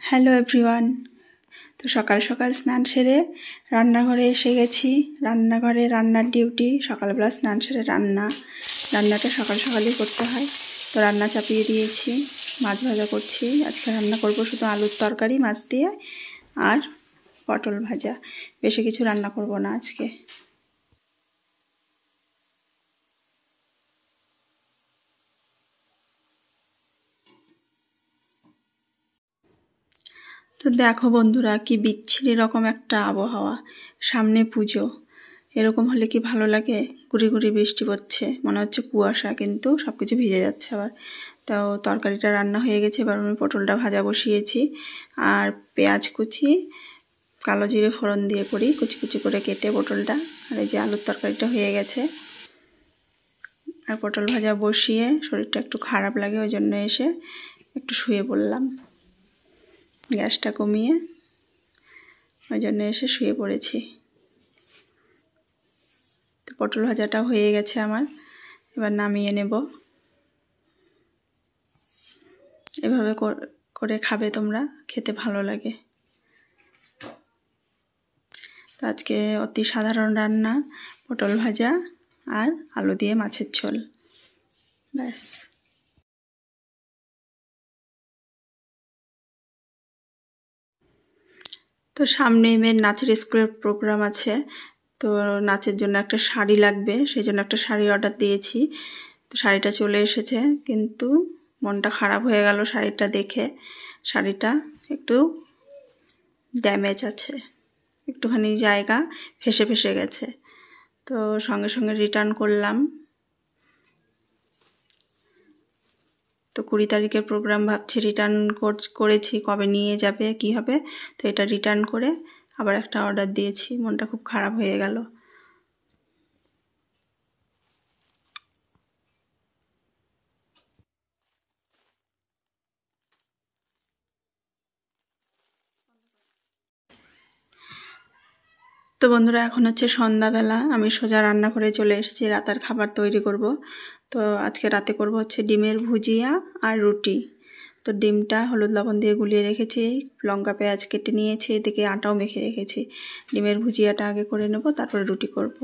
Hello everyone. তো সকাল সকাল স্নান সেরে রান্নাঘরে এসে গেছি। রান্নাঘরে রান্নার ডিউটি, সকালবেলা স্নান সেরে রান্নাটা সকাল সকালই করতে হয়। তো রান্না চাপিয়ে দিয়েছি, মাছ ভাজা করছি। আজকে রান্না করব শুধু আলুর তরকারি মাছ দিয়ে আর পটল ভাজা, বেশি কিছু রান্না করব না আজকে। তো দেখো বন্ধুরা, কি বিচ্ছিরি রকম একটা আবহাওয়া, সামনে পুজো। এরকম হলে কি ভালো লাগে? গুড়ি গুড়ি বৃষ্টি পড়ছে, মনে হচ্ছে কুয়াশা, কিন্তু সব কিছু ভিজে যাচ্ছে আবার। তো তরকারিটা রান্না হয়ে গেছে, এবার আমি পটলটা ভাজা বসিয়েছি। আর পেঁয়াজ কুচি, কালো জিরে ফোড়ন দিয়ে করি, কুচি কুচি করে কেটে পটলটা। আর এই যে আলুর তরকারিটা হয়ে গেছে। আর পটল ভাজা বসিয়ে শরীরটা একটু খারাপ লাগে, ওই জন্য এসে একটু শুয়ে পড়লাম, গ্যাসটা কমিয়ে ওই জন্য এসে শুয়ে পড়েছি। তো পটল ভাজাটা হয়ে গেছে আমার, এবার নামিয়ে নেব। এভাবে করে খাবে তোমরা, খেতে ভালো লাগে। তো আজকে অতি সাধারণ রান্না, পটল ভাজা আর আলু দিয়ে মাছের ঝোল, ব্যাস। তো সামনে মেয়ের নাচের স্কুলের প্রোগ্রাম আছে, তো নাচের জন্য একটা শাড়ি লাগবে, সেই জন্য একটা শাড়ি অর্ডার দিয়েছি। তো শাড়িটা চলে এসেছে, কিন্তু মনটা খারাপ হয়ে গেল শাড়িটা দেখে। শাড়িটা একটু ড্যামেজ আছে, একটুখানি জায়গা ফেসে ফেসে গেছে। তো সঙ্গে সঙ্গে রিটার্ন করলাম। তো 20 তারিখের প্রোগ্রাম, ভাবছি রিটার্ন করেছি, কবে নিয়ে যাবে কি হবে। তো এটা রিটার্ন করে আবার একটা অর্ডার দিয়েছি, মনটা খুব খারাপ হয়ে গেল। তো বন্ধুরা, এখন হচ্ছে সন্ধ্যাবেলা, আমি সোজা রান্না করে চলে এসেছি, রাতের খাবার তৈরি করব। তো আজকে রাতে করব হচ্ছে ডিমের ভুজিয়া আর রুটি। তো ডিমটা হলুদ লবণ দিয়ে গুলিয়ে রেখেছি, লঙ্কা পেঁয়াজ কেটে নিয়েছি, এদিকে আটাও মেখে রেখেছি। ডিমের ভুজিয়াটা আগে করে নেব, তারপরে রুটি করব।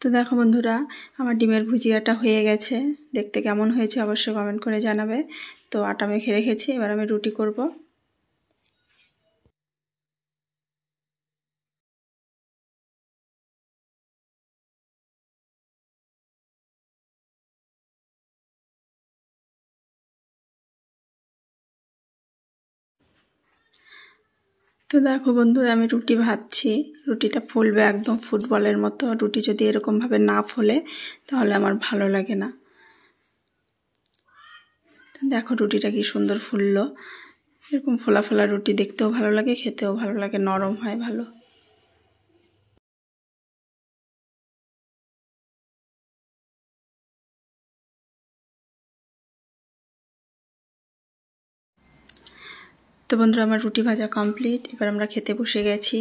তো দেখো বন্ধুরা, আমার ডিমের ভুজিয়াটা হয়ে গেছে। দেখতে কেমন হয়েছে অবশ্যই কমেন্ট করে জানাবে। তো আটা মেখে রেখেছি, এবার আমি রুটি করব। তো দেখো বন্ধুরা, আমি রুটি ভাজছি। রুটিটা ফুলবে একদম ফুটবলের মতো। রুটি যদি এরকমভাবে না ফোলে তাহলে আমার ভালো লাগে না। তো দেখো রুটিটা কি সুন্দর ফুললো। এরকম ফোলা ফোলা রুটি দেখতেও ভালো লাগে, খেতেও ভালো লাগে, নরম হয় ভালো। তো বন্ধুরা, আমার রুটি ভাজা কমপ্লিট, এবার আমরা খেতে বসে গেছি।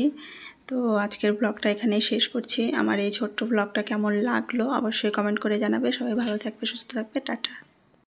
তো আজকের ব্লগটা এখানেই শেষ করছি। আমার এই ছোট্ট ব্লগটা কেমন লাগলো অবশ্যই কমেন্ট করে জানাবে। সবাই ভালো থাকবে, সুস্থ থাকবে, টাটা।